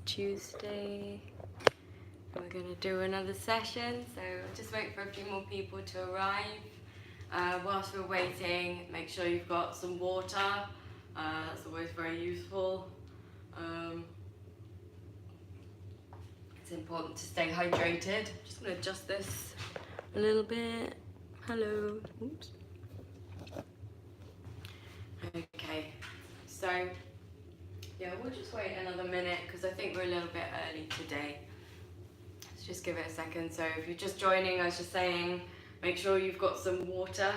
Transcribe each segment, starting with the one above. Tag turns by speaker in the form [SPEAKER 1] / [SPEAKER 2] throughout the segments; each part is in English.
[SPEAKER 1] Tuesday. We're going to do another session, so just wait for a few more people to arrive. Whilst we're waiting, make sure you've got some water. That's always very useful. It's important to stay hydrated. I'm just going to adjust this a little bit. Hello. Oops. Okay, so yeah, we'll just wait another minute because I think we're a little bit early today. Let's just give it a second. So if you're just joining, I was just saying, make sure you've got some water.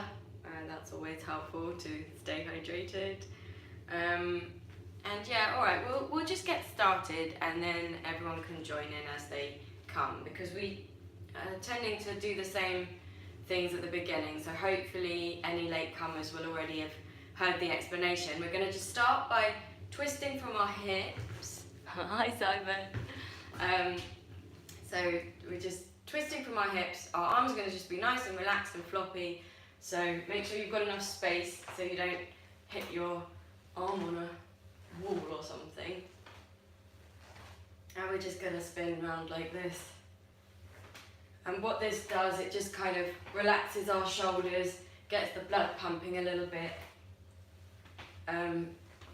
[SPEAKER 1] That's always helpful to stay hydrated. And yeah, all right, we'll just get started and then everyone can join in as they come, because we are tending to do the same things at the beginning. So hopefully any latecomers will already have heard the explanation. We're going to just start by twisting from our hips. Hi, Simon. So we're just twisting from our hips. Our arms are going to just be nice and relaxed and floppy. So make sure you've got enough space so you don't hit your arm on a wall or something. And we're just going to spin around like this. And what this does, it just kind of relaxes our shoulders, gets the blood pumping a little bit.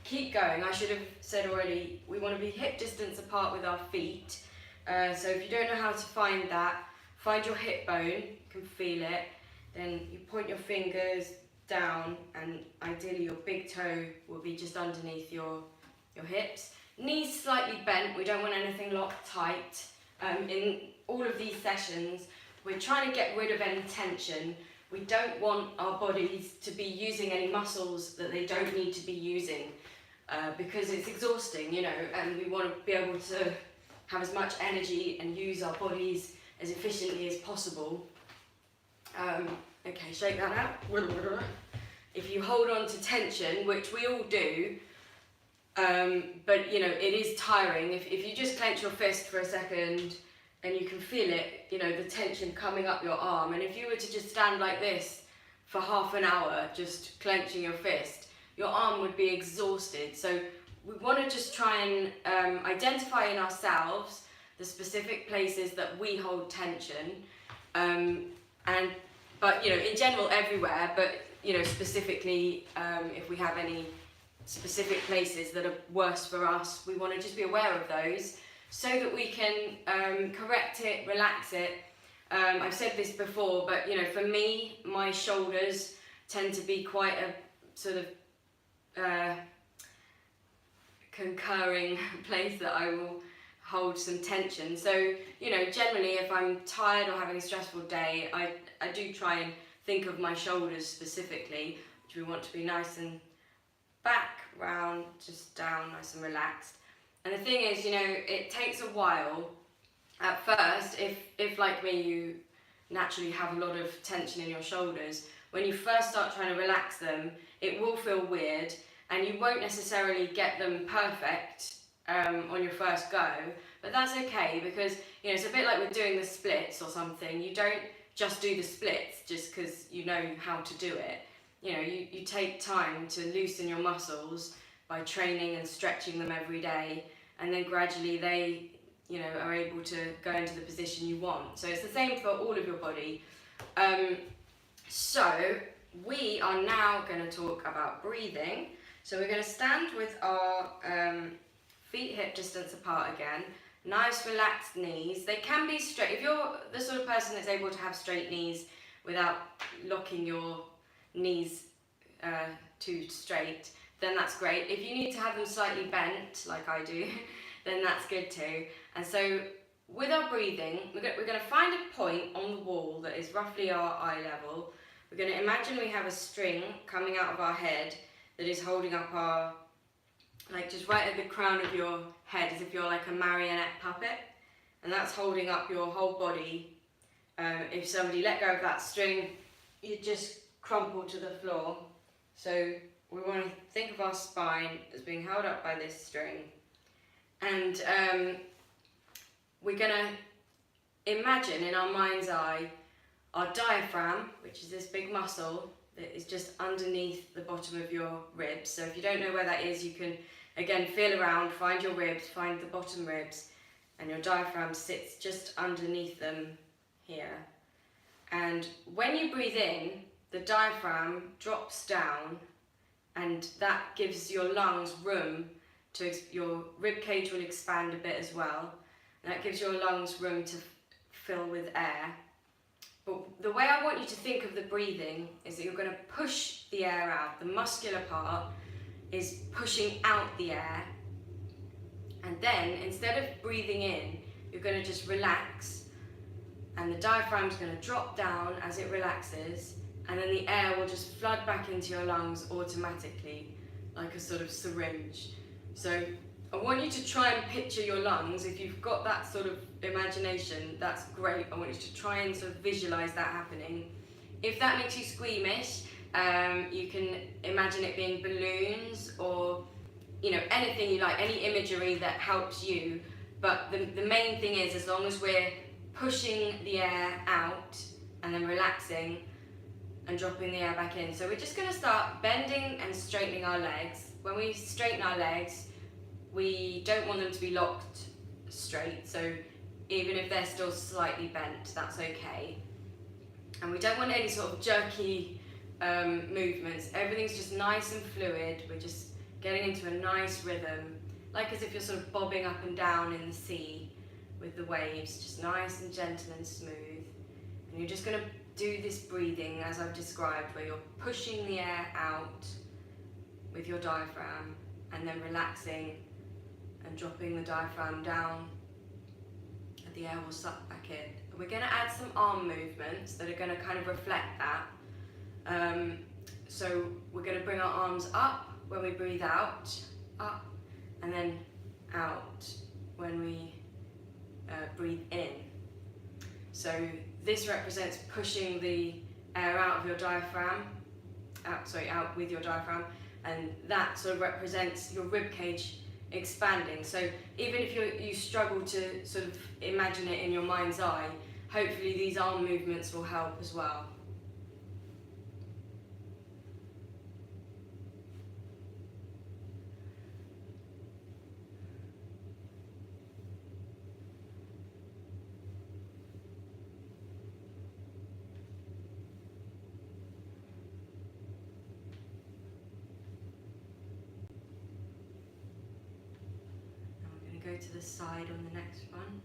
[SPEAKER 1] Keep going. I should have said already, we want to be hip distance apart with our feet. So if you don't know how to find that, find your hip bone, you can feel it. Then you point your fingers down, and ideally your big toe will be just underneath your hips. Knees slightly bent, we don't want anything locked tight. In all of these sessions, we're trying to get rid of any tension. We don't want our bodies to be using any muscles that they don't need to be using, because it's exhausting, you know, and we want to be able to have as much energy and use our bodies as efficiently as possible. Okay, shake that out. If you hold on to tension, which we all do, but you know, it is tiring. If you just clench your fist for a second and you can feel it, you know, the tension coming up your arm, and if you were to just stand like this for half an hour, just clenching your fist, your arm would be exhausted. So we want to just try and identify in ourselves the specific places that we hold tension, but you know, in general everywhere, but you know, specifically if we have any specific places that are worse for us, we want to just be aware of those so that we can correct it, relax it. I've said this before, but you know, for me, my shoulders tend to be quite a sort of concurring place that I will hold some tension. So, you know, generally if I'm tired or having a stressful day, I do try and think of my shoulders specifically, which we want to be nice and back, round, just down, nice and relaxed. And the thing is, you know, it takes a while at first, if like me, you naturally have a lot of tension in your shoulders. When you first start trying to relax them, it will feel weird, and you won't necessarily get them perfect on your first go, but that's okay, because you know, it's a bit like with doing the splits or something. You don't just do the splits just because you know how to do it. You know, you take time to loosen your muscles by training and stretching them every day, and then gradually they, you know, are able to go into the position you want. So it's the same for all of your body. So we are now going to talk about breathing. So we're going to stand with our feet hip distance apart again. Nice relaxed knees. They can be straight. If you're the sort of person that's able to have straight knees without locking your knees too straight, then that's great. If you need to have them slightly bent, like I do, then that's good too. And so with our breathing, we're going to find a point on the wall that is roughly our eye level. We're going to imagine we have a string coming out of our head that is holding up our, like just right at the crown of your head, as if you're like a marionette puppet, and that's holding up your whole body. If somebody let go of that string, you just crumple to the floor. So we want to think of our spine as being held up by this string, and we're going to imagine in our mind's eye our diaphragm, which is this big muscle that is just underneath the bottom of your ribs. So if you don't know where that is, you can Again, feel around, find your ribs, find the bottom ribs, and your diaphragm sits just underneath them here. And when you breathe in, the diaphragm drops down, and that gives your lungs room to, your rib cage will expand a bit as well, and that gives your lungs room to fill with air. But the way I want you to think of the breathing is that you're going to push the air out. The muscular part is pushing out the air, and then instead of breathing in, you're going to just relax, and the diaphragm's going to drop down as it relaxes, and then the air will just flood back into your lungs automatically, like a sort of syringe. So I want you to try and picture your lungs. If you've got that sort of imagination, that's great. I want you to try and sort of visualize that happening. If that makes you squeamish, you can imagine it being balloons, or anything you like, any imagery that helps you. But the main thing is, as long as we're pushing the air out and then relaxing and dropping the air back in. So we're just going to start bending and straightening our legs. When we straighten our legs, we don't want them to be locked straight, so even if they're still slightly bent, that's okay. And we don't want any sort of jerky movements. Everything's just nice and fluid. We're just getting into a nice rhythm, like as if you're sort of bobbing up and down in the sea with the waves, just nice and gentle and smooth. And you're just going to do this breathing as I've described, where you're pushing the air out with your diaphragm and then relaxing and dropping the diaphragm down, and the air will suck back in. And we're going to add some arm movements that are going to kind of reflect that. So we're going to bring our arms up when we breathe out, up, and then out when we breathe in. So this represents pushing the air out of your diaphragm, out with your diaphragm, and that sort of represents your rib cage expanding. So even if you struggle to sort of imagine it in your mind's eye, hopefully these arm movements will help as well. Go to the side on the next one.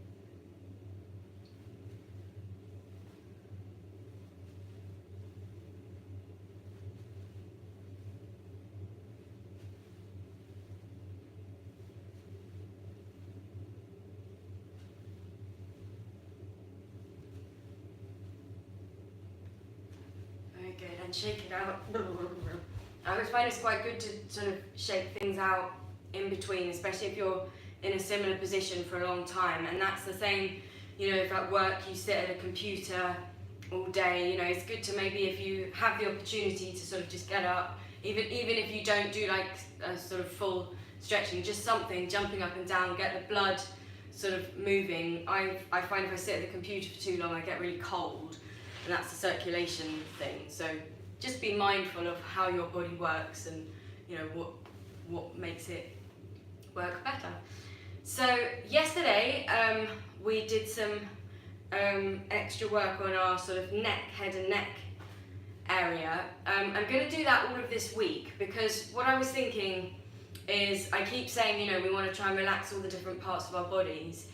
[SPEAKER 1] Very good, and shake it out. I always find it's quite good to sort of shake things out in between, especially if you're in a similar position for a long time. And that's the same, if at work you sit at a computer all day, it's good to maybe, if you have the opportunity, to sort of just get up, even if you don't do like a sort of full stretching, just something, jumping up and down, get the blood sort of moving. I find if I sit at the computer for too long, I get really cold, and that's the circulation thing. So just be mindful of how your body works, and what makes it work better. So yesterday we did some extra work on our sort of head and neck area. I'm going to do that all of this week, because what I was thinking is, I keep saying, we want to try and relax all the different parts of our bodies.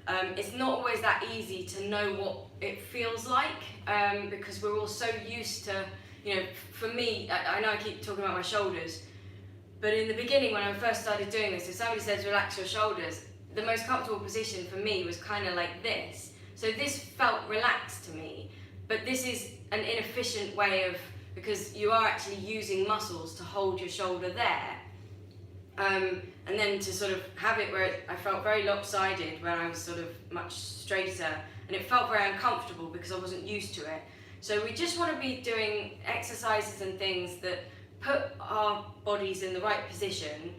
[SPEAKER 1] It's not always that easy to know what it feels like, because we're all so used to, for me, I know I keep talking about my shoulders, but in the beginning, when I first started doing this, if somebody says relax your shoulders, the most comfortable position for me was kind of like this. So this felt relaxed to me, but this is an inefficient way of, because you are actually using muscles to hold your shoulder there. And then to sort of have it where I felt very lopsided, where I was sort of much straighter, and it felt very uncomfortable because I wasn't used to it. So we just want to be doing exercises and things that put our bodies in the right position,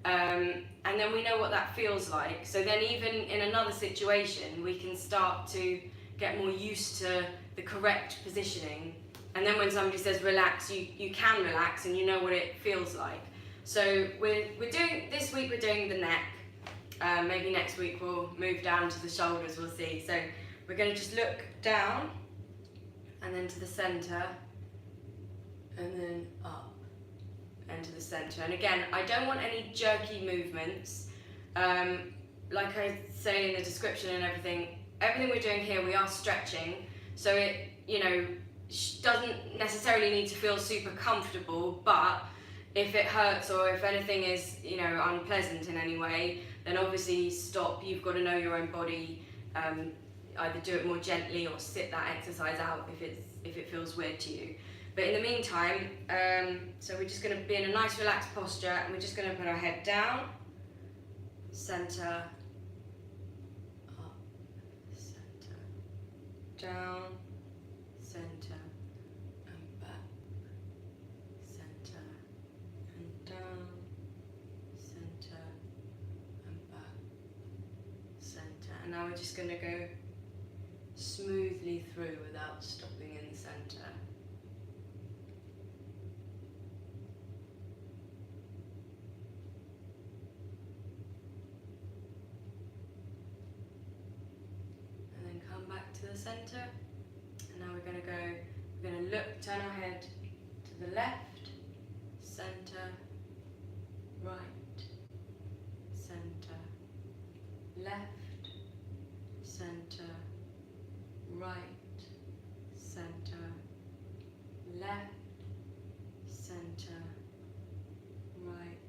[SPEAKER 1] and then we know what that feels like. So then even in another situation, we can start to get more used to the correct positioning. And then when somebody says relax, you can relax and you know what it feels like. So we're doing, this week we're doing the neck. Maybe next week we'll move down to the shoulders, we'll see. So we're going to just look down and then to the centre and then up and to the centre. And again, I don't want any jerky movements. Like I say in the description and everything we're doing here, we are stretching. So it, doesn't necessarily need to feel super comfortable, but if it hurts or if anything is, unpleasant in any way, then obviously stop. You've got to know your own body. Either do it more gently or sit that exercise out if it feels weird to you. But in the meantime, so we're just going to be in a nice relaxed posture, and we're just going to put our head down, centre, up, centre, down, centre, and back, centre, and down, centre, and back, centre. And now we're just going to go smoothly through without stopping in the centre. And then come back to the centre. And now we're going to look, turn our head to the left, centre, right, centre, left, centre, right, centre, left, centre, right,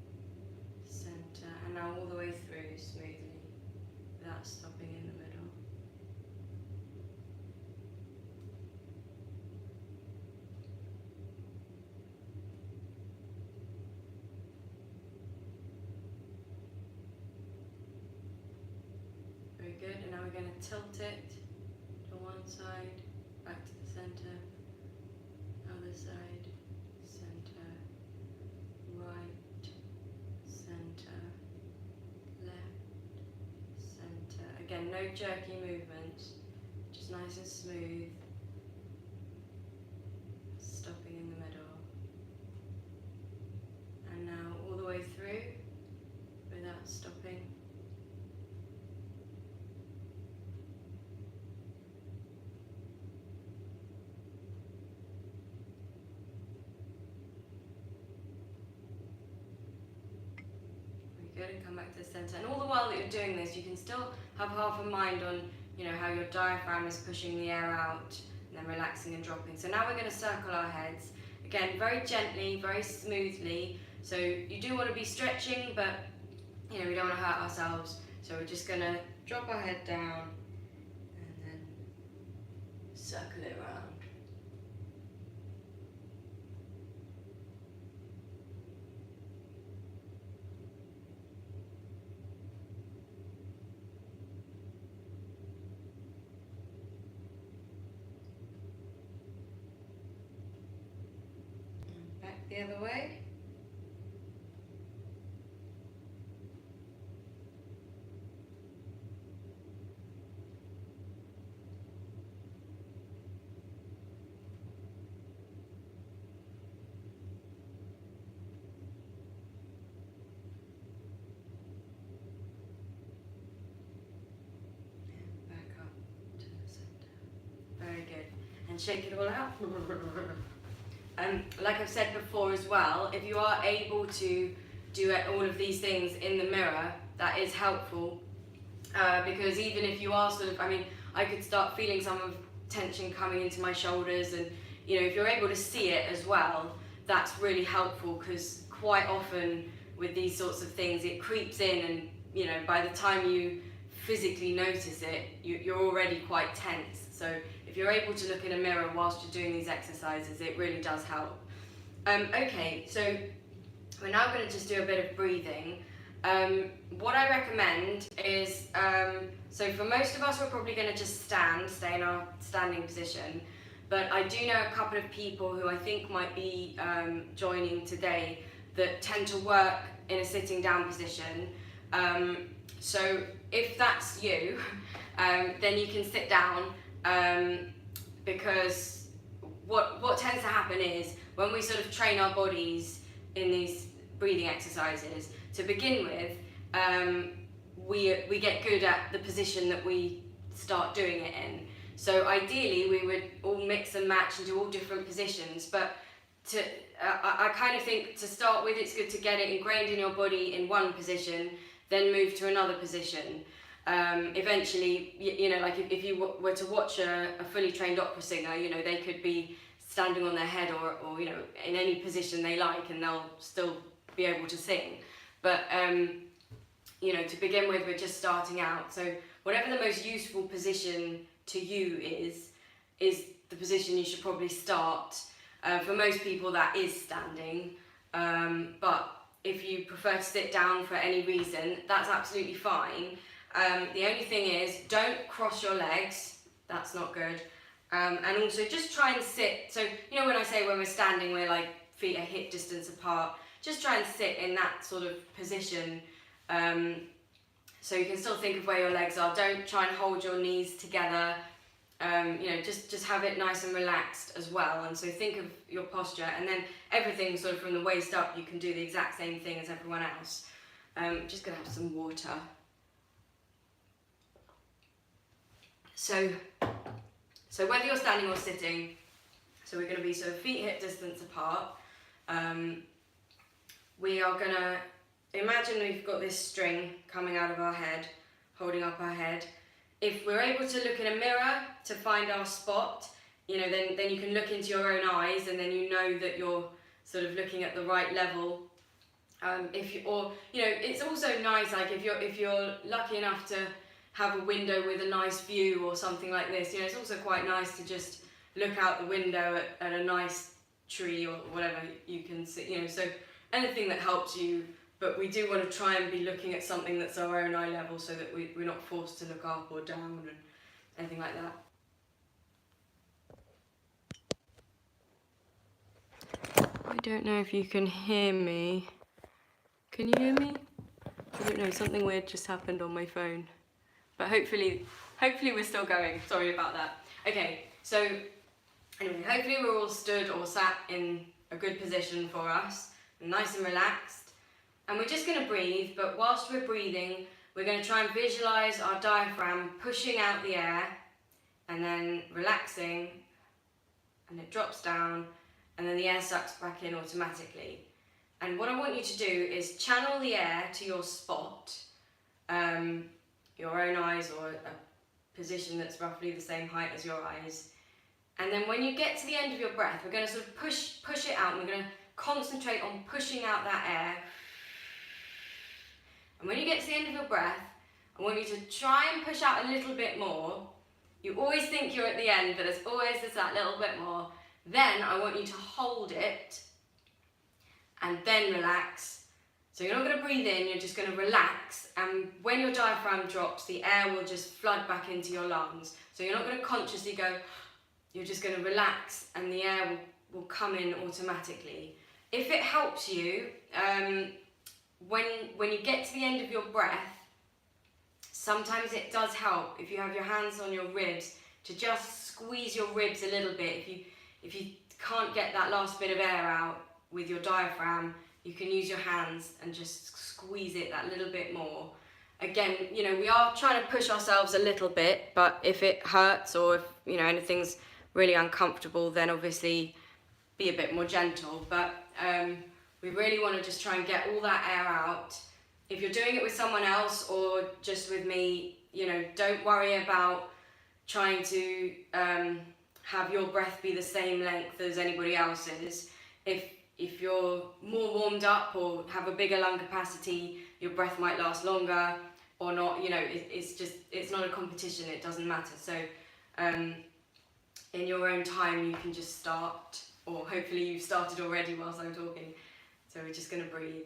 [SPEAKER 1] centre, and now all the way through smoothly without stopping in the middle. Very good, and now we're going to tilt it to one side, back to the centre, other side, centre, right, centre, left, centre. Again, no jerky movements, just nice and smooth, stopping in the middle. And now all the way through without stopping. Good, and come back to the centre. And all the while that you're doing this, you can still have half a mind on, how your diaphragm is pushing the air out and then relaxing and dropping. So now we're going to circle our heads. Again, very gently, very smoothly. So you do want to be stretching, but we don't want to hurt ourselves. So we're just going to drop our head down and then circle it around. The other way. And back up to the center. Very good. And shake it all out. Like I've said before as well, if you are able to do all of these things in the mirror, that is helpful, because even if you are I could start feeling some of tension coming into my shoulders, and if you're able to see it as well, that's really helpful, because quite often with these sorts of things it creeps in, and by the time you physically notice it, you're already quite tense. So if you're able to look in a mirror whilst you're doing these exercises, it really does help. Okay, so we're now going to just do a bit of breathing. What I recommend is, so for most of us we're probably going to just stay in our standing position, but I do know a couple of people who I think might be joining today that tend to work in a sitting down position. So if that's you, then you can sit down, because what tends to happen is when we sort of train our bodies in these breathing exercises. To begin with, we get good at the position that we start doing it in. So ideally we would all mix and match and do all different positions, but I kind of think to start with it's good to get it ingrained in your body in one position, then move to another position. Eventually, you know, like if you were to watch a fully trained opera singer, you know, they could be standing on their head or you know, in any position they like, and they'll still be able to sing. But you know, to begin with, we're just starting out. So whatever the most useful position to you is the position you should probably start. For most people, that is standing. But if you prefer to sit down for any reason, that's absolutely fine. The only thing is, don't cross your legs. That's not good. And also just try and sit. So, you know, when I say when we're standing, we're like feet are hip distance apart. Just try and sit in that sort of position. So you can still think of where your legs are. Don't try and hold your knees together. You know, just have it nice and relaxed as well. And so think of your posture, and then everything sort of from the waist up, you can do the exact same thing as everyone else. Just gonna have some water. So whether you're standing or sitting, so we're gonna be sort of feet hip distance apart. We are gonna imagine we've got this string coming out of our head, holding up our head. If we're able to look in a mirror to find our spot, you know, then you can look into your own eyes, and then you know that you're sort of looking at the right level. Or you know, it's also nice, like if you're lucky enough to have a window with a nice view or something like this, you know, it's also quite nice to just look out the window at a nice tree or whatever you can see, you know, so anything that helps you. But we do want to try and be looking at something that's our own eye level, so that we're not forced to look up or down and anything like that. I don't know if you can hear me. Can you hear me? I don't know, something weird just happened on my phone. But hopefully we're still going. Sorry about that. Okay, so anyway, hopefully we're all stood or sat in a good position for us, nice and relaxed. And we're just going to breathe, but whilst we're breathing, we're going to try and visualise our diaphragm pushing out the air and then relaxing, and it drops down, and then the air sucks back in automatically. And what I want you to do is channel the air to your spot, your own eyes, or a position that's roughly the same height as your eyes. And then when you get to the end of your breath, we're going to sort of push it out, and we're going to concentrate on pushing out that air. And when you get to the end of your breath, I want you to try and push out a little bit more. You always think you're at the end, but there's always just that little bit more. Then I want you to hold it and then relax. So you're not going to breathe in, you're just going to relax. And when your diaphragm drops, the air will just flood back into your lungs. So you're not going to consciously go, you're just going to relax, and the air will come in automatically. If it helps you, when you get to the end of your breath, sometimes it does help if you have your hands on your ribs to just squeeze your ribs a little bit. If you can't get that last bit of air out with your diaphragm, you can use your hands and just squeeze it that little bit more. Again, you know, we are trying to push ourselves a little bit, but if it hurts or if, you know, anything's really uncomfortable, then obviously be a bit more gentle. But we really want to just try and get all that air out. If you're doing it with someone else or just with me, you know, don't worry about trying to have your breath be the same length as anybody else's. If you're more warmed up or have a bigger lung capacity, your breath might last longer or not. You know, it's not a competition, it doesn't matter. So in your own time, you can just start, or hopefully you've started already whilst I'm talking. So we're just going to breathe.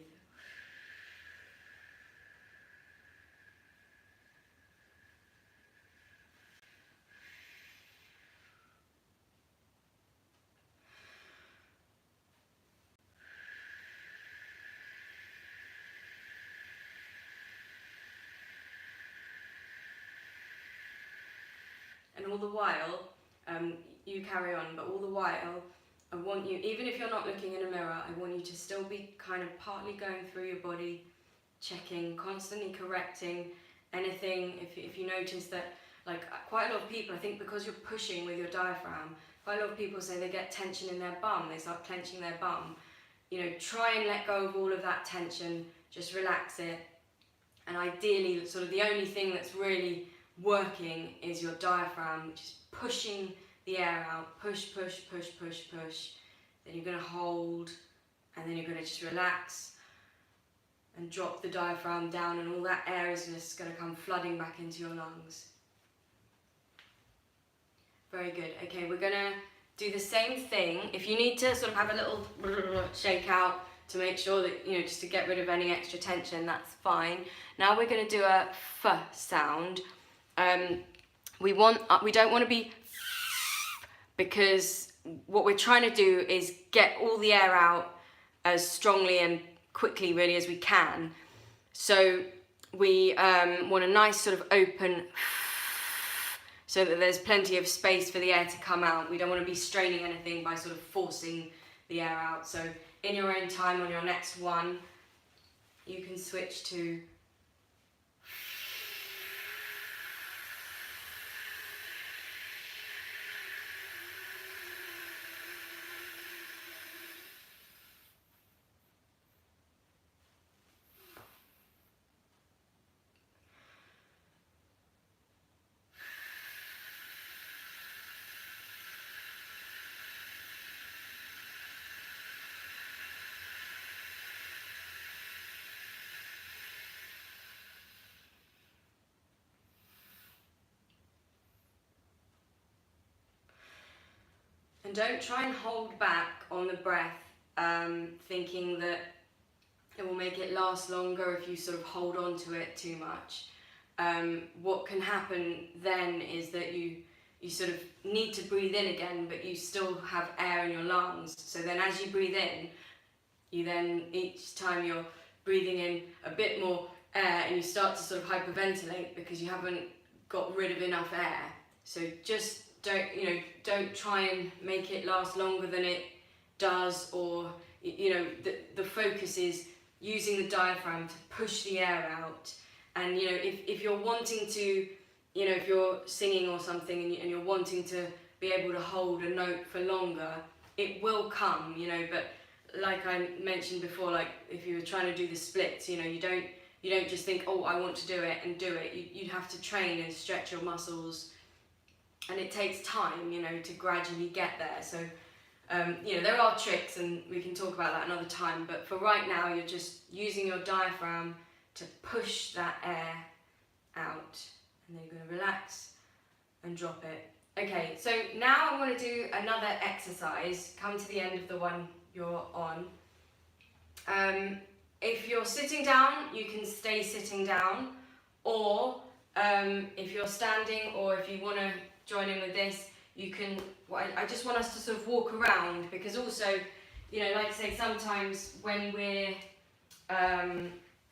[SPEAKER 1] And all the while, you carry on, but all the while, I want you, even if you're not looking in a mirror, I want you to still be kind of partly going through your body, checking, constantly correcting anything. If you notice that, like quite a lot of people, I think because you're pushing with your diaphragm, quite a lot of people say they get tension in their bum, they start clenching their bum. You know, try and let go of all of that tension, just relax it. And ideally, sort of the only thing that's really working is your diaphragm, just pushing the air out, push, push, push, push, push. Then you're going to hold, and then you're going to just relax and drop the diaphragm down, and all that air is just going to come flooding back into your lungs. Very good. Okay, we're going to do the same thing. If you need to sort of have a little shake out to make sure that, you know, just to get rid of any extra tension, that's fine. Now we're going to do a f sound. We don't want to be because what we're trying to do is get all the air out as strongly and quickly really as we can. So we want a nice sort of open so that there's plenty of space for the air to come out. We don't want to be straining anything by sort of forcing the air out. So in your own time, on your next one, you can switch to and don't try and hold back on the breath, thinking that it will make it last longer if you sort of hold on to it too much. What can happen then is that you sort of need to breathe in again, but you still have air in your lungs. So then as you breathe in, you then, each time you're breathing in a bit more air, and you start to sort of hyperventilate because you haven't got rid of enough air. So just don't try and make it last longer than it does, or the focus is using the diaphragm to push the air out. And if you're wanting to, if you're singing or something and you're wanting to be able to hold a note for longer, it will come, but like I mentioned before, like if you were trying to do the splits, you don't just think, oh, I want to do it and do it. You have to train and stretch your muscles. And it takes time, to gradually get there. So, there are tricks, and we can talk about that another time. But for right now, you're just using your diaphragm to push that air out. And then you're going to relax and drop it. Okay, so now I want to do another exercise. Come to the end of the one you're on. If you're sitting down, you can stay sitting down. Or if you're standing, or if you want to join in with this, you can, I just want us to sort of walk around, because also, like I say, sometimes when we're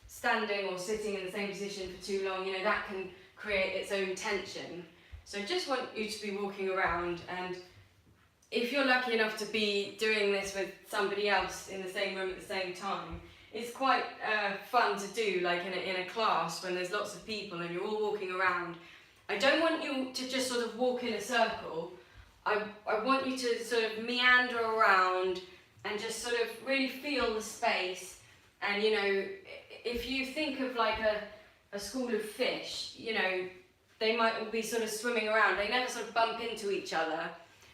[SPEAKER 1] standing or sitting in the same position for too long, that can create its own tension. So I just want you to be walking around, and if you're lucky enough to be doing this with somebody else in the same room at the same time, it's quite fun to do, like in a class when there's lots of people and you're all walking around. I don't want you to just sort of walk in a circle. I want you to sort of meander around and just sort of really feel the space. And if you think of like a school of fish, they might all be sort of swimming around. They never sort of bump into each other,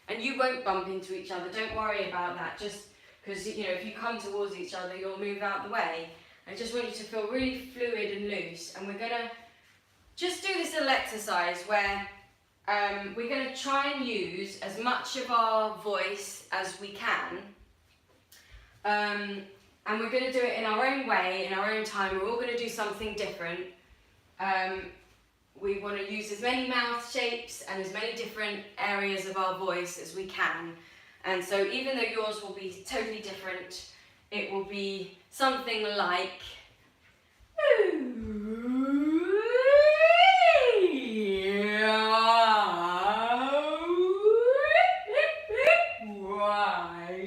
[SPEAKER 1] and you won't bump into each other. Don't worry about that. Just because if you come towards each other, you'll move out the way. I just want you to feel really fluid and loose, and we're gonna just do this little exercise where we're going to try and use as much of our voice as we can, and we're going to do it in our own way, in our own time. We're all going to do something different. We want to use as many mouth shapes and as many different areas of our voice as we can. And so even though yours will be totally different, it will be something like why?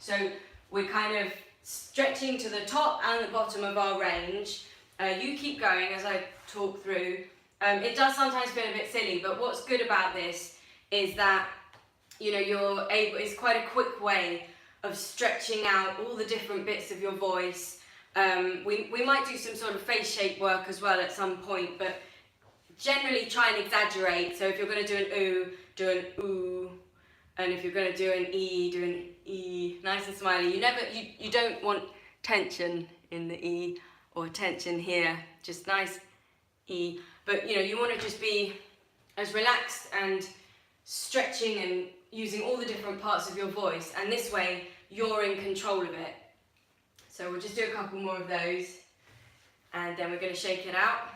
[SPEAKER 1] So we're kind of stretching to the top and the bottom of our range. You keep going as I talk through. It does sometimes feel a bit silly, but what's good about this is that you're able. It's quite a quick way of stretching out all the different bits of your voice. We might do some sort of face shape work as well at some point, but generally try and exaggerate. So if you're going to do an ooh, do an ooh, and if you're going to do an e, do an e, nice and smiley. You don't want tension in the e or tension here, just nice e. But you want to just be as relaxed and stretching and using all the different parts of your voice, and this way you're in control of it. So we'll just do a couple more of those, and then we're going to shake it out.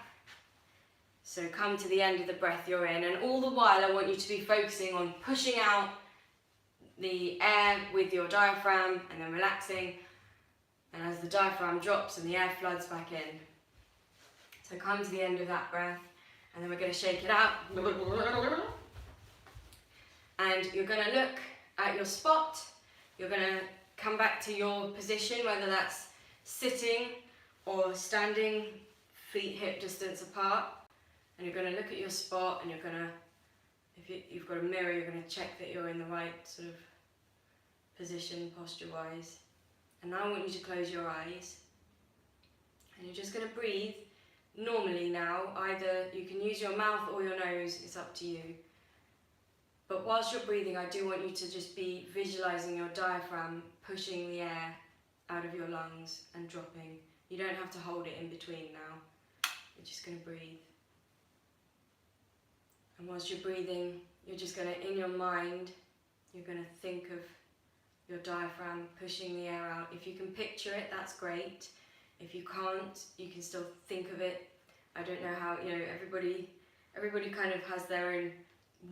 [SPEAKER 1] So come to the end of the breath you're in, and all the while I want you to be focusing on pushing out the air with your diaphragm and then relaxing, and as the diaphragm drops and the air floods back in. So come to the end of that breath, and then we're going to shake it out. And you're going to look at your spot. You're going to come back to your position, whether that's sitting or standing, feet hip distance apart. And you're going to look at your spot, and you're going to, if you've got a mirror, you're going to check that you're in the right sort of position posture-wise. And now I want you to close your eyes. And you're just going to breathe normally now. Either you can use your mouth or your nose, it's up to you. But whilst you're breathing, I do want you to just be visualising your diaphragm pushing the air out of your lungs and dropping. You don't have to hold it in between now. You're just going to breathe. And whilst you're breathing, you're just going to, in your mind, you're going to think of your diaphragm pushing the air out. If you can picture it, that's great. If you can't, you can still think of it. I don't know how, everybody kind of has their own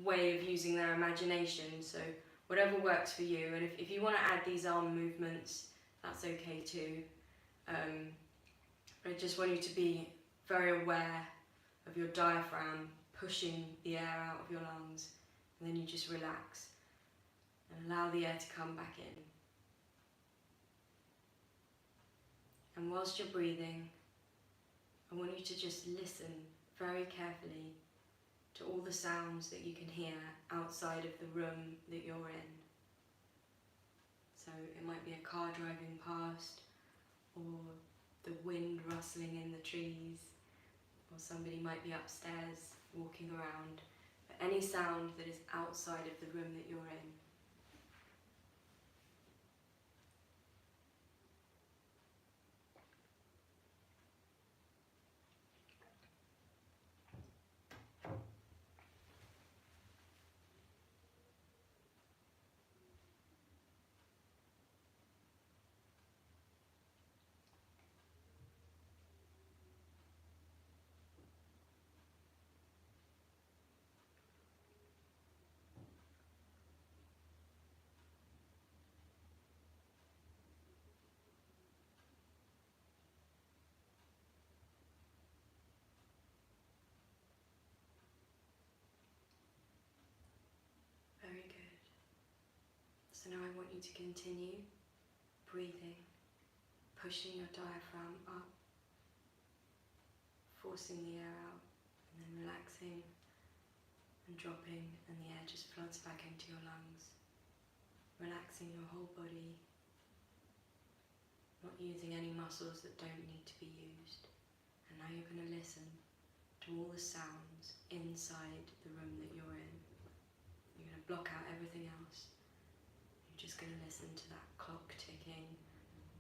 [SPEAKER 1] way of using their imagination, so whatever works for you. And if you want to add these arm movements, that's okay too. I just want you to be very aware of your diaphragm pushing the air out of your lungs, and then you just relax and allow the air to come back in. And whilst you're breathing, I want you to just listen very carefully to all the sounds that you can hear outside of the room that you're in. So it might be a car driving past, or the wind rustling in the trees, or somebody might be upstairs walking around. But any sound that is outside of the room that you're in. Very good. So now I want you to continue breathing, pushing your diaphragm up, forcing the air out, and then relaxing and dropping, and the air just floods back into your lungs. Relaxing your whole body, not using any muscles that don't need to be used. And now you're going to listen to all the sounds inside the room that you're in. You're going to block out everything else. You're just going to listen to that clock ticking,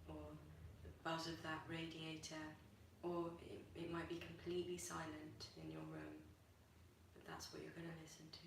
[SPEAKER 1] or the buzz of that radiator, or it might be completely silent in your room, but that's what you're going to listen to.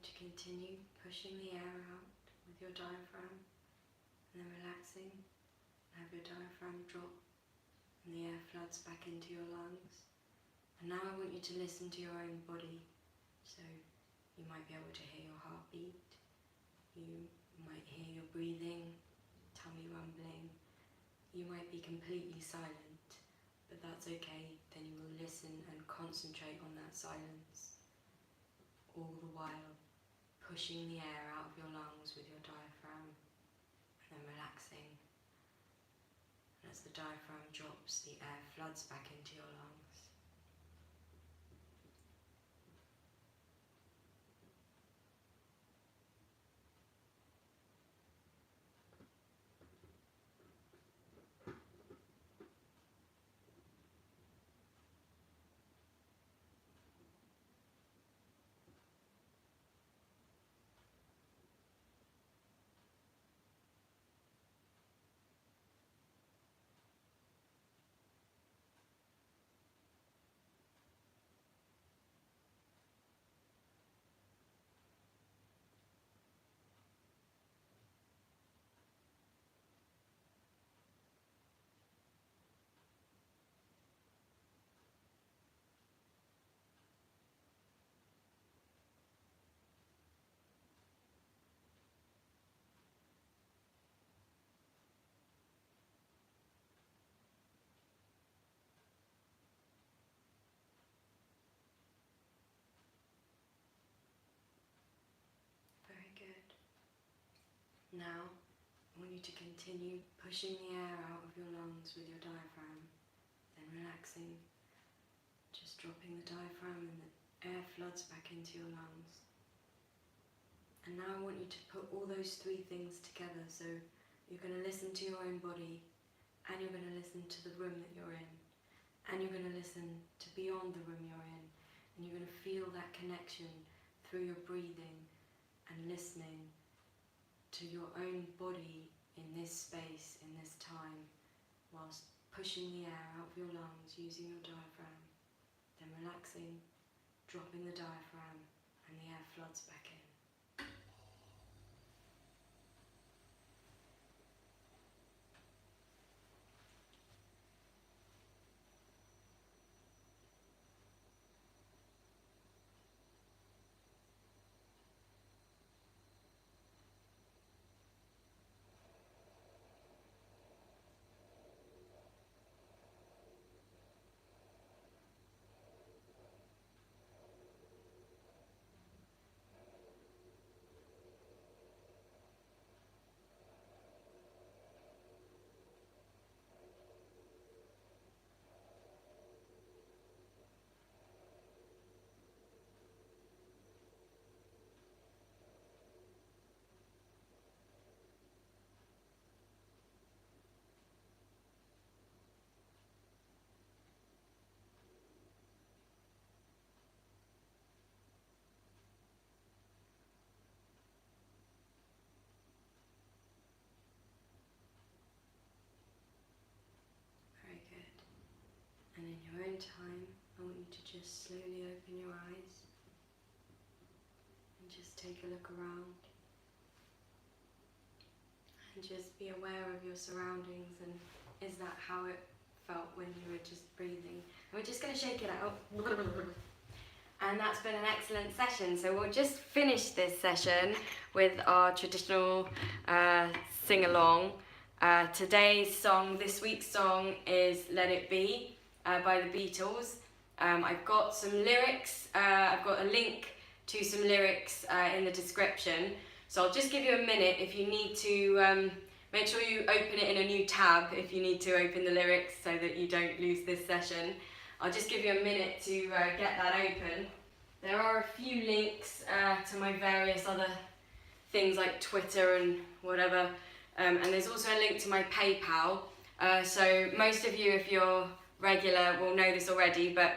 [SPEAKER 1] to continue pushing the air out with your diaphragm and then relaxing. Have your diaphragm drop and the air floods back into your lungs. And now I want you to listen to your own body. So you might be able to hear your heartbeat, you might hear your breathing, tummy rumbling. You might be completely silent, but that's okay. Then you will listen and concentrate on that silence, all the while pushing the air out of your lungs with your diaphragm and then relaxing. And as the diaphragm drops, the air floods back into your lungs. Now, I want you to continue pushing the air out of your lungs with your diaphragm, then relaxing, just dropping the diaphragm and the air floods back into your lungs. And now I want you to put all those three things together. So you're going to listen to your own body, and you're going to listen to the room that you're in, and you're going to listen to beyond the room you're in, and you're going to feel that connection through your breathing and listening to your own body in this space, in this time, whilst pushing the air out of your lungs using your diaphragm, then relaxing, dropping the diaphragm, and the air floods back in. And in your own time, I want you to just slowly open your eyes and just take a look around and just be aware of your surroundings, and is that how it felt when you were just breathing? And we're just going to shake it out. And that's been an excellent session. So we'll just finish this session with our traditional sing-along. Today's song, this week's song, is Let It Be by the Beatles. I've got some lyrics, I've got a link to some lyrics in the description. So I'll just give you a minute if you need to, make sure you open it in a new tab if you need to open the lyrics so that you don't lose this session. I'll just give you a minute to get that open. There are a few links to my various other things like Twitter and whatever. And there's also a link to my PayPal. So most of you, if you're regular, will know this already, but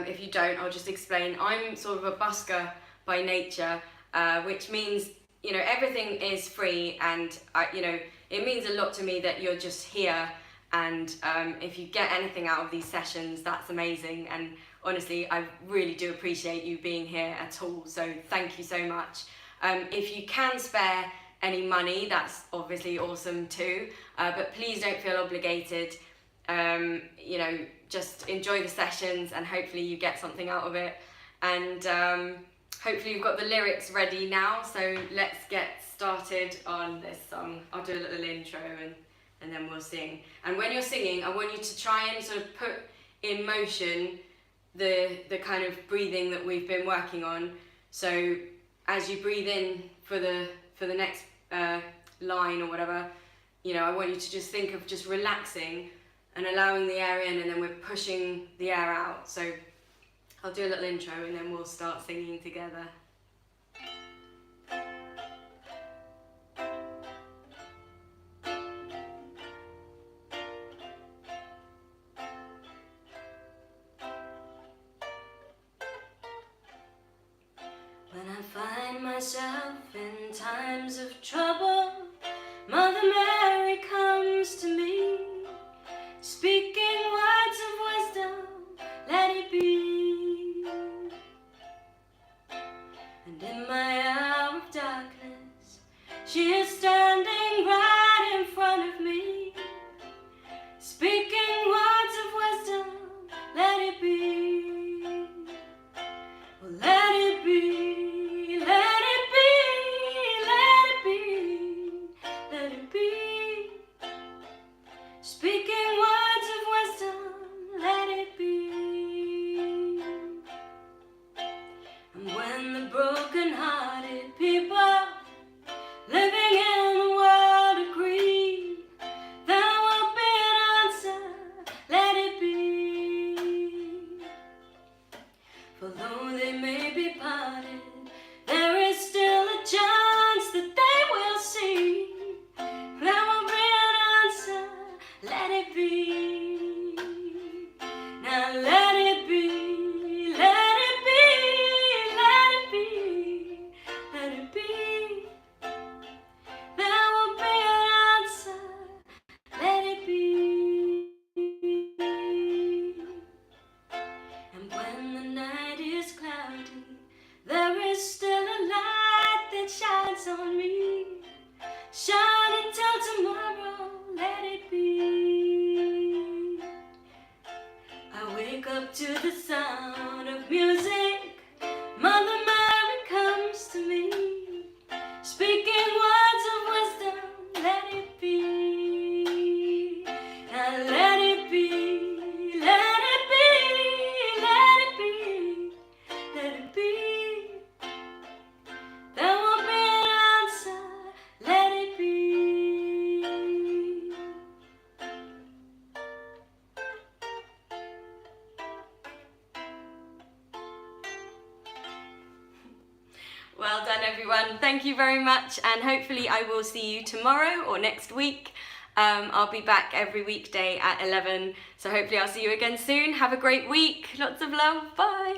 [SPEAKER 1] if you don't, I'll just explain. I'm sort of a busker by nature, which means, you know, everything is free, and it means a lot to me that you're just here, and if you get anything out of these sessions, that's amazing. And honestly, I really do appreciate you being here at all, so thank you so much. If you can spare any money, that's obviously awesome too, but please don't feel obligated. You know, just enjoy the sessions and hopefully you get something out of it. And hopefully you've got the lyrics ready now, so let's get started on this song. I'll do a little intro and then we'll sing. And when you're singing, I want you to try and sort of put in motion the kind of breathing that we've been working on. So as you breathe in for the next line or whatever, you know, I want you to just think of just relaxing and allowing the air in, and then we're pushing the air out. So I'll do a little intro and then we'll start singing together. When I find myself in times of trouble, Mother Mary comes to me, speaking words of wisdom, let it be. And in my hour of darkness, she is standing right in front of me, speaking words of wisdom, let it be. Well, let it be, let it be, let it be, let it be. Speaking words of wisdom, let it be. And when the broken-hearted people living in the world agree, there will be an answer, let it be. For though they may be parted, there is still a chance that they will see. There will be an answer, let it be. Now let it be, let it be, let it be, let it be. There will be an answer, let it be. And when the night is cloudy, there is still a light that shines on me. Shine until tomorrow, let it be. I wake up to the sound of music. Mother Mary comes to me, speaking words of wisdom, let it be. Now let it be, let it be, let it be, let it be. There will be an answer, let it be. Well done everyone, thank you very much, and hopefully I will see you tomorrow or next week. I'll be back every weekday at 11, so hopefully I'll see you again soon. Have a great week, lots of love, bye!